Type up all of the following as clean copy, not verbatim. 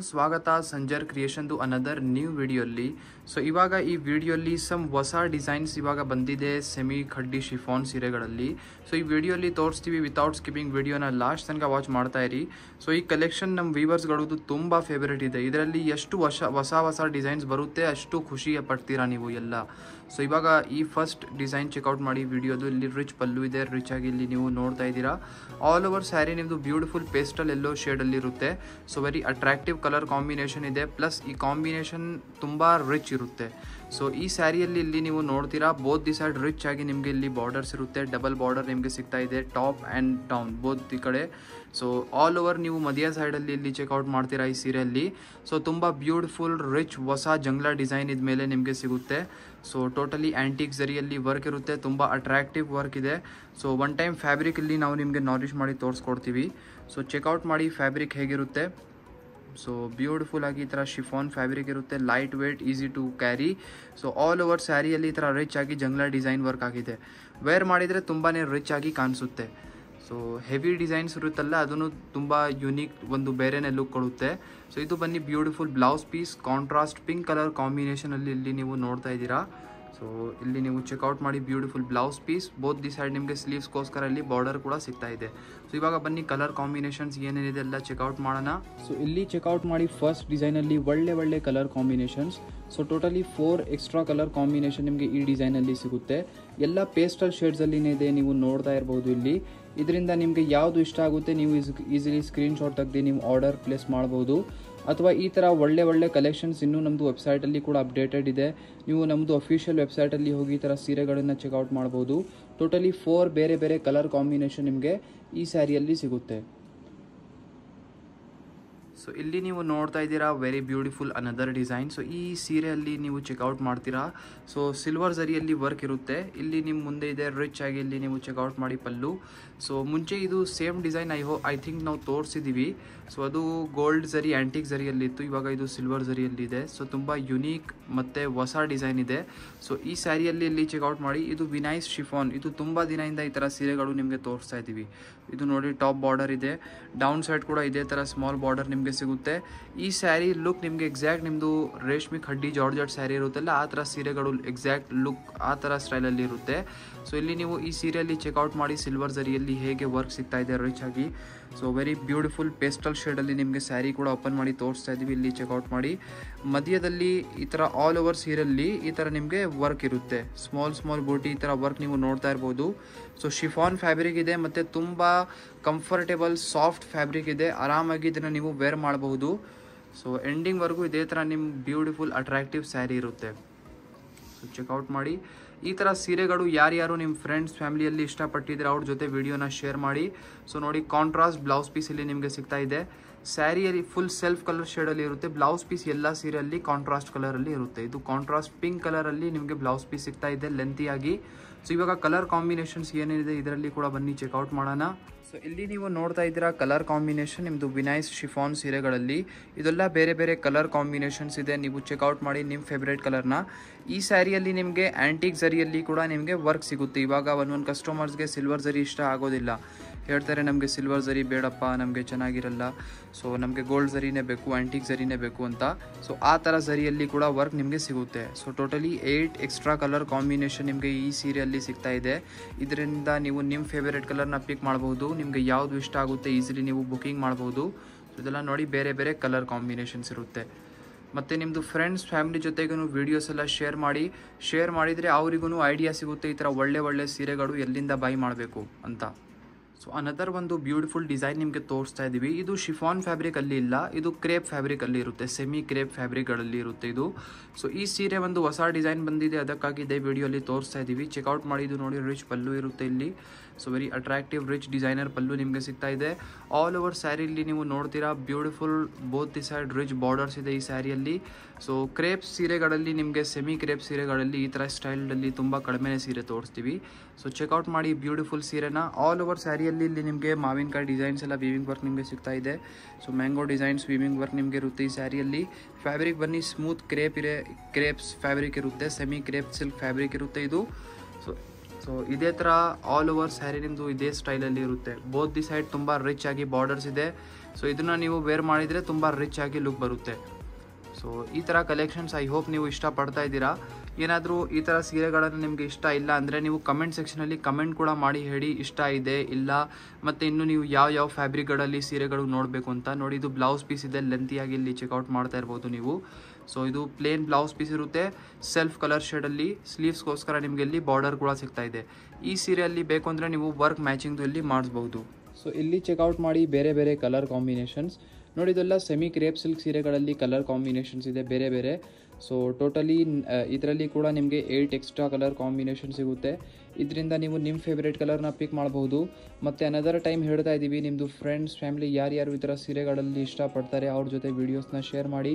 ಸ್ವಾಗತ Sanjar creation another new ವಿಡಿಯೋಲಿ. So ಇವಾಗ ಈ ವಿಡಿಯೋಲಿ ಸಮ್ ಹೊಸ ಡಿಸೈನ್ಸ್ ಇವಾಗ ಬಂದಿದೆ ಸೆಮಿ ಖಡ್ಡಿ ಶಿಫಾನ್ ಸೀರೆಗಳಲ್ಲಿ. ಸೊ ಈ ವಿಡಿಯೋಲಿ ತೋರಿಸ್ತೀವಿ ವಿತೌಟ್ ಸ್ಕಿಪ್ಪಿಂಗ್. ವಿಡಿಯೋನ ಲಾಸ್ಟ್ ತನಕ ವಾಚ್ ಮಾಡ್ತಾ ಇರಿ. ಸೊ ಈ ಕಲೆಕ್ಷನ್ ನಮ್ಮ ವ್ಯೂವರ್ಸ್ಗಳದ್ದು ತುಂಬ ಫೇವರೇಟ್ ಇದೆ. ಇದರಲ್ಲಿ ಎಷ್ಟು ಹೊಸ ಡಿಸೈನ್ಸ್ ಬರುತ್ತೆ ಅಷ್ಟು ಖುಷಿ ಪಡ್ತೀರಾ ನೀವು ಎಲ್ಲ. ಸೊ ಇವಾಗ ಈ ಫಸ್ಟ್ ಡಿಸೈನ್ ಚೆಕ್ಔಟ್ ಮಾಡಿ ವಿಡಿಯೋದು. ಇಲ್ಲಿ ರಿಚ್ ಪಲ್ಲು ಇದೆ, ರಿಚ್ ಆಗಿ ಇಲ್ಲಿ ನೀವು ನೋಡ್ತಾ ಇದ್ದೀರಾ. ಆಲ್ ಓವರ್ ಸ್ಯಾರಿ ನಿಮ್ಮದು ಬ್ಯೂಟಿಫುಲ್ ಪೇಸ್ಟಲ್ ಎಲ್ಲೋ ಶೇಡಲ್ಲಿ ಇರುತ್ತೆ. So very attractive colour combination ಇದೆ. ಪ್ಲಸ್ ಈ ಕಾಂಬಿನೇಷನ್ ತುಂಬ ರಿಚ್ ಇರುತ್ತೆ. ಸೊ ಈ ಸ್ಯಾರಿಯಲ್ಲಿ ಇಲ್ಲಿ ನೀವು ನೋಡ್ತೀರಾ ಬೋತ್ ದಿ ಸೈಡ್ ರಿಚ್ ಆಗಿ ನಿಮಗೆ ಇಲ್ಲಿ ಬಾರ್ಡರ್ಸ್ ಇರುತ್ತೆ. ಡಬಲ್ ಬಾರ್ಡರ್ ನಿಮಗೆ ಸಿಗ್ತಾ ಇದೆ ಟಾಪ್ ಆ್ಯಂಡ್ ಡೌನ್ ಬೋತ್ ಈ ಕಡೆ. ಸೊ ಆಲ್ ಓವರ್ ನೀವು ಮಧ್ಯ ಸೈಡಲ್ಲಿ ಇಲ್ಲಿ ಚೆಕ್ಔಟ್ ಮಾಡ್ತೀರಾ ಈ ಸೀರೆಯಲ್ಲಿ. ಸೊ ತುಂಬ ಬ್ಯೂಟಿಫುಲ್ ರಿಚ್ ಹೊಸ ಜಂಗ್ಲಾ ಡಿಸೈನ್ ಇದ್ಮೇಲೆ ನಿಮಗೆ ಸಿಗುತ್ತೆ. ಸೊ ಟೋಟಲಿ ಆ್ಯಂಟಿಕ್ ಝರಿಯಲ್ಲಿ ವರ್ಕ್ ಇರುತ್ತೆ, ತುಂಬ ಅಟ್ರಾಕ್ಟಿವ್ ವರ್ಕ್ ಇದೆ. ಸೊ ಒನ್ ಟೈಮ್ ಫ್ಯಾಬ್ರಿಕ್ ಇಲ್ಲಿ ನಾವು ನಿಮಗೆ ನಾಲೆಜ್ ಮಾಡಿ ತೋರಿಸ್ಕೊಡ್ತೀವಿ. ಸೊ ಚೆಕ್ಔಟ್ ಮಾಡಿ ಫ್ಯಾಬ್ರಿಕ್ ಹೇಗಿರುತ್ತೆ. ಸೊ ಬ್ಯೂಟಿಫುಲ್ ಆಗಿ ಈ ಥರ ಶಿಫಾನ್ ಫ್ಯಾಬ್ರಿಕ್ ಇರುತ್ತೆ, light weight, easy to carry. So all over ಸ್ಯಾರಿಯಲ್ಲಿ ಈ ಥರ ರಿಚ್ ಆಗಿ ಜಂಗ್ಲಾ ಡಿಸೈನ್ ವರ್ಕ್ ಆಗಿದೆ. ವೇರ್ ಮಾಡಿದರೆ ತುಂಬಾ ರಿಚ್ ಆಗಿ ಕಾಣಿಸುತ್ತೆ. ಸೊ ಹೆವಿ ಡಿಸೈನ್ಸ್ ಇರುತ್ತಲ್ಲ ಅದನ್ನು ತುಂಬ ಯುನೀಕ್ ಒಂದು ಬೇರೆನೇ ಲುಕ್ ಕೊಡುತ್ತೆ. ಸೊ ಇದು ಬನ್ನಿ beautiful blouse piece contrast pink colour ಕಾಂಬಿನೇಷನಲ್ಲಿ ಇಲ್ಲಿ ನೀವು ನೋಡ್ತಾ ಇದ್ದೀರಾ. ಸೊ ಇಲ್ಲಿ ನೀವು ಚೆಕ್ಔಟ್ ಮಾಡಿ beautiful blouse piece. Both the side ನಿಮಗೆ ಸ್ಲೀವ್ಸ್ಗೋಸ್ಕರ ಇಲ್ಲಿ ಬಾರ್ಡರ್ ಕೂಡ ಸಿಗ್ತಾ ಇದೆ. ಸೊ ಇವಾಗ ಬನ್ನಿ ಕಲರ್ ಕಾಂಬಿನೇಷನ್ಸ್ ಏನೇನಿದೆ ಎಲ್ಲ ಚೆಕ್ಔಟ್ ಮಾಡೋಣ. ಸೊ ಇಲ್ಲಿ ಚೆಕ್ಔಟ್ ಮಾಡಿ ಫಸ್ಟ್ ಡಿಸೈನಲ್ಲಿ ಒಳ್ಳೆ colour combinations. So totally 4 extra colour combination ನಿಮಗೆ ಈ ಡಿಸೈನಲ್ಲಿ ಸಿಗುತ್ತೆ. ಎಲ್ಲ ಪೇಸ್ಟಲ್ ಶೇಡ್ಸಲ್ಲಿನೇ ಇದೆ, ನೀವು ನೋಡ್ತಾ ಇರ್ಬೋದು ಇಲ್ಲಿ. ಇದರಿಂದ ನಿಮಗೆ ಯಾವುದು ಇಷ್ಟ ಆಗುತ್ತೆ ನೀವು ಈಸಿಲಿ ಸ್ಕ್ರೀನ್ಶಾಟ್ ತೆಗೆದು ನೀವು ಆರ್ಡರ್ ಪ್ಲೇಸ್ ಮಾಡ್ಬೋದು. ಅಥವಾ ಈ ಥರ ಒಳ್ಳೆ ಕಲೆಕ್ಷನ್ಸ್ ಇನ್ನೂ ನಮ್ಮದು ವೆಬ್ಸೈಟಲ್ಲಿ ಕೂಡ ಅಪ್ಡೇಟೆಡ್ ಇದೆ. ನೀವು ನಮ್ಮದು ಅಫಿಷಿಯಲ್ ವೆಬ್ಸೈಟಲ್ಲಿ ಹೋಗಿ ಈ ಥರ ಸೀರೆಗಳನ್ನು ಚೆಕ್ಔಟ್ ಮಾಡ್ಬೋದು. ಟೋಟಲಿ 4 ಬೇರೆ ಕಲರ್ ಕಾಂಬಿನೇಷನ್ ನಿಮಗೆ ಈ ಸ್ಯಾರಿಯಲ್ಲಿ ಸಿಗುತ್ತೆ. ಸೊ ಇಲ್ಲಿ ನೀವು ನೋಡ್ತಾ ಇದ್ದೀರಾ very beautiful another design. So ಈ ಸೀರೆಯಲ್ಲಿ ನೀವು ಚೆಕ್ಔಟ್ ಮಾಡ್ತೀರಾ. ಸೊ ಸಿಲ್ವರ್ ಝರಿಯಲ್ಲಿ ವರ್ಕ್ ಇರುತ್ತೆ. ಇಲ್ಲಿ ನಿಮ್ಮ ಮುಂದೆ ಇದೆ ರಿಚ್ ಆಗಿ ಇಲ್ಲಿ ನೀವು ಚೆಕ್ಔಟ್ ಮಾಡಿ ಪಲ್ಲು. ಸೊ ಮುಂಚೆ ಇದು ಸೇಮ್ ಡಿಸೈನ್ ಐ ಥಿಂಕ್ ನಾವು ತೋರಿಸಿದ್ದೀವಿ. ಸೊ ಅದು ಗೋಲ್ಡ್ ಝರಿ ಆ್ಯಂಟಿಕ್ ಝರಿಯಲ್ಲಿತ್ತು, ಇವಾಗ ಇದು ಸಿಲ್ವರ್ ಝರಿಯಲ್ಲಿದೆ. ಸೊ ತುಂಬ ಯುನೀಕ್ ಮತ್ತು ಹೊಸ ಡಿಸೈನ್ ಇದೆ. ಸೊ ಈ ಸ್ಯಾರಿಯಲ್ಲಿ ಇಲ್ಲಿ ಚೆಕ್ಔಟ್ ಮಾಡಿ. ಇದು ವಿನೈಸ್ ಶಿಫಾನ್. ಇದು ತುಂಬ ದಿನದಿಂದ ಈ ಥರ ಸೀರೆಗಳು ನಿಮಗೆ ತೋರಿಸ್ತಾ ಇದ್ದೀವಿ. ಇದು ನೋಡಿ ಟಾಪ್ ಬಾರ್ಡರ್ ಇದೆ, ಡೌನ್ ಸೈಡ್ ಕೂಡ ಇದೇ ಥರ ಸ್ಮಾಲ್ ಬಾರ್ಡರ್ ನಿಮಗೆ ಸಿಗುತ್ತೆ. ಈ ಸ್ಯಾರಿ ಲುಕ್ ನಿಮಗೆ ಎಕ್ಸಾಕ್ಟ್ ನಿಮ್ಮದು ರೇಷ್ಮೆ ಖಡ್ಡಿ ಜಾರ್ಜೆಟ್ ಸ್ಯಾರಿ ಇರುತ್ತಲ್ಲ ಆ ಥರ ಸೀರೆಗಳು ಎಕ್ಸಾಕ್ಟ್ ಲುಕ್ ಆ ಥರ ಸ್ಟೈಲಲ್ಲಿ ಇರುತ್ತೆ. ಸೊ ಇಲ್ಲಿ ನೀವು ಈ ಸೀರೆಯಲ್ಲಿ ಚೆಕ್ಔಟ್ ಮಾಡಿ ಸಿಲ್ವರ್ ಝರಿಯಲ್ಲಿ ಹೇಗೆ ವರ್ಕ್ ಸಿಗ್ತಾ ಇದೆ ರಿಚ್ ಆಗಿ. ಸೊ ವೆರಿ ಬ್ಯೂಟಿಫುಲ್ ಪೇಸ್ಟಲ್ ಶೇಡಲ್ಲಿ ನಿಮಗೆ ಸ್ಯಾರಿ ಕೂಡ ಓಪನ್ ಮಾಡಿ ತೋರಿಸ್ತಾ ಇದ್ದೀವಿ. ಇಲ್ಲಿ ಚೆಕ್ಔಟ್ ಮಾಡಿ ಮಧ್ಯದಲ್ಲಿ ಈ ಥರ ಆಲ್ ಓವರ್ ಸೀರೆಯಲ್ಲಿ ಈ ಥರ ನಿಮಗೆ ವರ್ಕ್ ಇರುತ್ತೆ. ಸ್ಮಾಲ್ ಬೂಟಿ ಈ ಥರ ವರ್ಕ್ ನೀವು ನೋಡ್ತಾ ಇರ್ಬೋದು. ಸೊ ಶಿಫಾನ್ ಫ್ಯಾಬ್ರಿಕ್ ಇದೆ ಮತ್ತು ತುಂಬ ಕಂಫರ್ಟೇಬಲ್ ಸಾಫ್ಟ್ ಫ್ಯಾಬ್ರಿಕ್ ಇದೆ. ಆರಾಮಾಗಿ ಇದನ್ನು ನೀವು ವೇರ್ ಮಾಡಬಹುದು. ಸೊ ಎಂಡಿಂಗ್ವರೆಗೂ ಇದೇ ಥರ ನಿಮ್ಮ ಬ್ಯೂಟಿಫುಲ್ ಅಟ್ರಾಕ್ಟಿವ್ ಸ್ಯಾರಿ ಇರುತ್ತೆ. ಸೊ ಚೆಕ್ಔಟ್ ಮಾಡಿ. ಈ ಥರ ಸೀರೆಗಳು ಯಾರ್ಯಾರು ನಿಮ್ಮ ಫ್ರೆಂಡ್ಸ್ ಫ್ಯಾಮಿಲಿಯಲ್ಲಿ ಇಷ್ಟಪಟ್ಟಿದ್ರೆ ಅವ್ರ ಜೊತೆ ವಿಡಿಯೋನ ಶೇರ್ ಮಾಡಿ. ಸೊ ನೋಡಿ ಕಾಂಟ್ರಾಸ್ಟ್ ಬ್ಲೌಸ್ ಪೀಸ್ ಇಲ್ಲಿ ನಿಮಗೆ ಸಿಗ್ತಾ ಇದೆ. ಸ್ಯಾರಿಯಲ್ಲಿ ಫುಲ್ ಸೆಲ್ಫ್ ಕಲರ್ ಶೇಡಲ್ಲಿ ಇರುತ್ತೆ. ಬ್ಲೌಸ್ ಪೀಸ್ ಎಲ್ಲ ಸೀರೆಯಲ್ಲಿ ಕಾಂಟ್ರಾಸ್ಟ್ ಕಲರಲ್ಲಿ ಇರುತ್ತೆ. ಇದು ಕಾಂಟ್ರಾಸ್ಟ್ ಪಿಂಕ್ ಕಲರಲ್ಲಿ ನಿಮಗೆ ಬ್ಲೌಸ್ ಪೀಸ್ ಸಿಗ್ತಾ ಇದೆ ಲೆಂತಿಯಾಗಿ. ಸೊ ಇವಾಗ ಕಲರ್ ಕಾಂಬಿನೇಷನ್ಸ್ ಏನೇನಿದೆ ಇದರಲ್ಲಿ ಕೂಡ ಬನ್ನಿ ಚೆಕ್ಔಟ್ ಮಾಡೋಣ. ಸೊ ಇಲ್ಲಿ ನೀವು ನೋಡ್ತಾ ಇದ್ದೀರಾ ಕಲರ್ ಕಾಂಬಿನೇಷನ್ ನಿಮ್ಮದು ವಿನೈಸ್ ಶಿಫಾನ್ ಸೀರೆಗಳಲ್ಲಿ. ಇದೆಲ್ಲ ಬೇರೆ ಕಲರ್ ಕಾಂಬಿನೇಷನ್ಸ್ ಇದೆ. ನೀವು ಚೆಕ್ಔಟ್ ಮಾಡಿ ನಿಮ್ಮ ಫೇವ್ರೇಟ್ ಕಲರ್ನ. ಈ ಸ್ಯಾರಿಯಲ್ಲಿ ನಿಮಗೆ ಆ್ಯಂಟಿಕ್ ಝರಿಯಲ್ಲಿ ಕೂಡ ನಿಮಗೆ ವರ್ಕ್ ಸಿಗುತ್ತೆ. ಇವಾಗ ಒಂದೊಂದು ಕಸ್ಟಮರ್ಸ್ಗೆ ಸಿಲ್ವರ್ ಝರಿ ಇಷ್ಟ ಆಗೋದಿಲ್ಲ, ಹೇಳ್ತಾರೆ ನಮಗೆ ಸಿಲ್ವರ್ ಝರಿ ಬೇಡಪ್ಪ, ನಮಗೆ ಚೆನ್ನಾಗಿರಲ್ಲ, ಸೊ ನಮಗೆ ಗೋಲ್ಡ್ ಝರಿನೇ ಬೇಕು, ಆ್ಯಂಟಿಕ್ ಝರಿನೇ ಬೇಕು ಅಂತ. ಸೊ ಆ ಥರ ಝರಿಯಲ್ಲಿ ಕೂಡ ವರ್ಕ್ ನಿಮಗೆ ಸಿಗುತ್ತೆ. So totally 8 extra colour combination ನಿಮಗೆ ಈ ಸೀರೆಯಲ್ಲಿ ಸಿಗ್ತಾ ಇದೆ. ಇದರಿಂದ ನೀವು ನಿಮ್ಮ ಫೇವರೇಟ್ ಕಲರ್ನ ಪಿಕ್ ಮಾಡಬಹುದು. ನಿಮಗೆ ಯಾವುದು ಇಷ್ಟ ಆಗುತ್ತೆ ಈಸಿಲಿ ನೀವು ಬುಕಿಂಗ್ ಮಾಡ್ಬೋದು. ಸೊ ಇದೆಲ್ಲ ನೋಡಿ ಬೇರೆ ಕಲರ್ ಕಾಂಬಿನೇಷನ್ಸ್ ಇರುತ್ತೆ. ಮತ್ತು ನಿಮ್ಮದು ಫ್ರೆಂಡ್ಸ್ ಫ್ಯಾಮಿಲಿ ಜೊತೆಗೂ ವೀಡಿಯೋಸ್ ಎಲ್ಲ ಶೇರ್ ಮಾಡಿದರೆ ಅವರಿಗೂ ಐಡಿಯಾ ಸಿಗುತ್ತೆ ಈ ಥರ ಒಳ್ಳೆ ಸೀರೆಗಳು ಎಲ್ಲಿಂದ ಬೈ ಮಾಡಬೇಕು ಅಂತ. ಸೊ ಅನದರ್ ಒಂದು ಬ್ಯೂಟಿಫುಲ್ ಡಿಸೈನ್ ನಿಮಗೆ ತೋರಿಸ್ತಾ ಇದ್ದೀವಿ. ಇದು ಶಿಫಾನ್ ಫ್ಯಾಬ್ರಿಕಲ್ಲಿ ಇಲ್ಲ, ಇದು ಕ್ರೇಪ್ ಫ್ಯಾಬ್ರಿಕಲ್ಲಿ ಇರುತ್ತೆ, ಸೆಮಿ ಕ್ರೇಪ್ ಫ್ಯಾಬ್ರಿಕ್ಗಳಲ್ಲಿ ಇರುತ್ತೆ ಇದು. ಸೊ ಈ ಸೀರೆ ಒಂದು ಹೊಸ ಡಿಸೈನ್ ಬಂದಿದೆ, ಅದಕ್ಕಾಗಿ ಇದೇ ವಿಡಿಯೋಲಿ ತೋರಿಸ್ತಾ ಇದ್ದೀವಿ. ಚೆಕ್ಔಟ್ ಮಾಡಿದ್ದು ನೋಡಿ ರಿಚ್ ಪಲ್ಲು ಇರುತ್ತೆ ಇಲ್ಲಿ. So very attractive rich designer pallu ನಿಮಗೆ ಸಿಗ್ತಾ ಇದೆ. ಆಲ್ ಓವರ್ ಸ್ಯಾರಿಯಲ್ಲಿ ನೀವು ನೋಡ್ತೀರಾ beautiful both the side rich borders ಇದೆ ಈ ಸ್ಯಾರಿಯಲ್ಲಿ. ಸೊ ಕ್ರೇಪ್ ಸೀರೆಗಳಲ್ಲಿ ನಿಮಗೆ ಸೆಮಿ ಕ್ರೇಪ್ ಸೀರೆಗಳಲ್ಲಿ ಈ ಥರ ಸ್ಟೈಲಲ್ಲಿ ತುಂಬ ಕಡಿಮೆ ಸೀರೆ ತೋರಿಸ್ತೀವಿ. ಸೊ ಚೆಕ್ಔಟ್ ಮಾಡಿ ಬ್ಯೂಟಿಫುಲ್ ಸೀರೆನ. ಆಲ್ ಓವರ್ ಸ್ಯಾರಿಯಲ್ಲಿ ಸ್ಯಾರಿಯಲ್ಲಿ ಇಲ್ಲಿ ನಿಮಗೆ ಮಾವಿನಕಾಯಿ ಡಿಸೈನ್ಸ್ ಎಲ್ಲ ವೀವಿಂಗ್ ವರ್ಕ್ ನಿಮಗೆ ಸಿಗ್ತಾ ಇದೆ. So mango designs weaving work ನಿಮಗೆ ಇರುತ್ತೆ ಈ ಸ್ಯಾರಿಯಲ್ಲಿ. ಫ್ಯಾಬ್ರಿಕ್ ಬನ್ನಿ ಸ್ಮೂತ್ ಕ್ರೇಪ್ಸ್ ಫ್ಯಾಬ್ರಿಕ್ ಇರುತ್ತೆ, ಸೆಮಿ ಕ್ರೇಪ್ ಸಿಲ್ಕ್ ಫ್ಯಾಬ್ರಿಕ್ ಇರುತ್ತೆ ಇದು. ಸೊ ಇದೇ ಥರ ಆಲ್ ಓವರ್ ಸ್ಯಾರಿ ನಿಮ್ಮದು ಇದೇ ಸ್ಟೈಲಲ್ಲಿ ಇರುತ್ತೆ. ಬೋತ್ ದಿ ಸೈಡ್ ತುಂಬ ರಿಚ್ ಆಗಿ ಬಾರ್ಡರ್ಸ್ ಇದೆ. ಸೊ ಇದನ್ನು ನೀವು ವೇರ್ ಮಾಡಿದರೆ ತುಂಬ ರಿಚ್ ಆಗಿ ಲುಕ್ ಬರುತ್ತೆ. ಸೊ ಈ ಥರ ಕಲೆಕ್ಷನ್ಸ್ ಐ ಹೋಪ್ ನೀವು ಇಷ್ಟಪಡ್ತಾ ಇದ್ದೀರಾ. ಏನಾದರೂ ಈ ಥರ ಸೀರೆಗಳನ್ನು ನಿಮಗೆ ಇಷ್ಟ ಇಲ್ಲ ಅಂದರೆ ನೀವು ಕಮೆಂಟ್ ಸೆಕ್ಷನಲ್ಲಿ ಕಮೆಂಟ್ ಕೂಡ ಮಾಡಿ ಹೇಳಿ ಇಷ್ಟ ಇದೆ ಇಲ್ಲ, ಮತ್ತು ಇನ್ನು ನೀವು ಯಾವ ಫ್ಯಾಬ್ರಿಕ್ಗಳಲ್ಲಿ ಸೀರೆಗಳು ನೋಡಬೇಕು ಅಂತ. ನೋಡಿ ಇದು ಬ್ಲೌಸ್ ಪೀಸ್ ಇದೆ, ಲೆಂತಿಯಾಗಿ ಇಲ್ಲಿ ಚೆಕ್ಔಟ್ ಮಾಡ್ತಾ ಇರ್ಬೋದು ನೀವು. ಸೊ ಇದು ಪ್ಲೇನ್ ಬ್ಲೌಸ್ ಪೀಸ್ ಇರುತ್ತೆ, ಸೆಲ್ಫ್ ಕಲರ್ ಶೇಡಲ್ಲಿ. ಸ್ಲೀವ್ಸ್ಗೋಸ್ಕರ ನಿಮಗೆ ಇಲ್ಲಿ ಬಾರ್ಡರ್ ಕೂಡ ಸಿಗ್ತಾ ಇದೆ. ಈ ಸೀರೆಯಲ್ಲಿ ಬೇಕು ಅಂದರೆ ನೀವು ವರ್ಕ್ ಮ್ಯಾಚಿಂಗ್ದು ಇಲ್ಲಿ ಮಾಡಿಸ್ಬಹುದು. ಸೊ ಇಲ್ಲಿ ಚೆಕ್ಔಟ್ ಮಾಡಿ ಬೇರೆ ಬೇರೆ ಕಲರ್ ಕಾಂಬಿನೇಷನ್ಸ್ ನೋಡಿ. ಇದೆಲ್ಲ ಸೆಮಿ ಕ್ರೇಪ್ ಸಿಲ್ಕ್ ಸೀರೆಗಳಲ್ಲಿ ಕಲರ್ ಕಾಂಬಿನೇಷನ್ಸ್ ಇದೆ ಬೇರೆ ಬೇರೆ. ಸೊ ಟೋಟಲಿ ಇದರಲ್ಲಿ ಕೂಡ ನಿಮಗೆ 8 ಎಕ್ಸ್ಟ್ರಾ ಕಲರ್ ಕಾಂಬಿನೇಷನ್ ಸಿಗುತ್ತೆ. ಇದರಿಂದ ನೀವು ನಿಮ್ಮ ಫೇವ್ರೇಟ್ ಕಲರ್ನ ಪಿಕ್ ಮಾಡಬಹುದು. ಮತ್ತು ಅನದರ್ ಟೈಮ್ ಹೇಳ್ತಾ ಇದ್ದೀವಿ, ನಿಮ್ಮದು ಫ್ರೆಂಡ್ಸ್ ಫ್ಯಾಮಿಲಿ ಯಾರ್ಯಾರು ಈ ಥರ ಸೀರೆಗಳಲ್ಲಿ ಇಷ್ಟಪಡ್ತಾರೆ ಅವ್ರ ಜೊತೆ ವೀಡಿಯೋಸ್ನ ಶೇರ್ ಮಾಡಿ.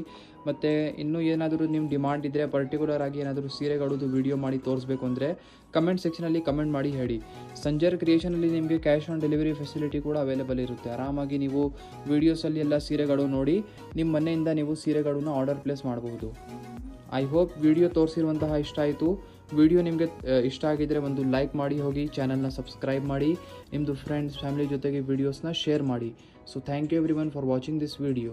ಮತ್ತು ಇನ್ನೂ ಏನಾದರೂ ನಿಮ್ಮ ಡಿಮಾಂಡ್ ಇದ್ದರೆ ಪರ್ಟಿಕ್ಯುಲರ್ ಆಗಿ ಏನಾದರೂ ಸೀರೆಗಳದ್ದು ವೀಡಿಯೋ ಮಾಡಿ ತೋರಿಸ್ಬೇಕು ಅಂದರೆ ಕಮೆಂಟ್ ಸೆಕ್ಷನಲ್ಲಿ ಕಮೆಂಟ್ ಮಾಡಿ ಹೇಳಿ. ಸಂಜರ್ ಕ್ರಿಯೇಷನಲ್ಲಿ ನಿಮಗೆ ಕ್ಯಾಶ್ ಆನ್ ಡೆಲಿವರಿ ಫೆಸಿಲಿಟಿ ಕೂಡ ಅವೈಲೇಬಲ್ ಇರುತ್ತೆ. ಆರಾಮಾಗಿ ನೀವು ವೀಡಿಯೋಸಲ್ಲಿ ಎಲ್ಲ ಸೀರೆಗಳು ನೋಡಿ ನಿಮ್ಮ ಮನೆಯಿಂದ ನೀವು ಸೀರೆಗಳನ್ನ ಆರ್ಡರ್ ಪ್ಲೇಸ್ ಮಾಡಬಹುದು. ಐ ಹೋಪ್ ವಿಡಿಯೋ ತೋರಿಸಿರುವಂತಹ ಇಷ್ಟ ಆಯಿತು. ವಿಡಿಯೋ ನಿಮಗೆ ಇಷ್ಟ ಆಗಿದ್ದರೆ ಒಂದು ಲೈಕ್ ಮಾಡಿ ಹೋಗಿ, ಚಾನಲ್ನ ಸಬ್ಸ್ಕ್ರೈಬ್ ಮಾಡಿ, ನಿಮ್ಮದು ಫ್ರೆಂಡ್ಸ್ ಫ್ಯಾಮಿಲಿ ಜೊತೆಗೆ ವೀಡಿಯೋಸ್ನ ಶೇರ್ ಮಾಡಿ. So thank you everyone for watching this video.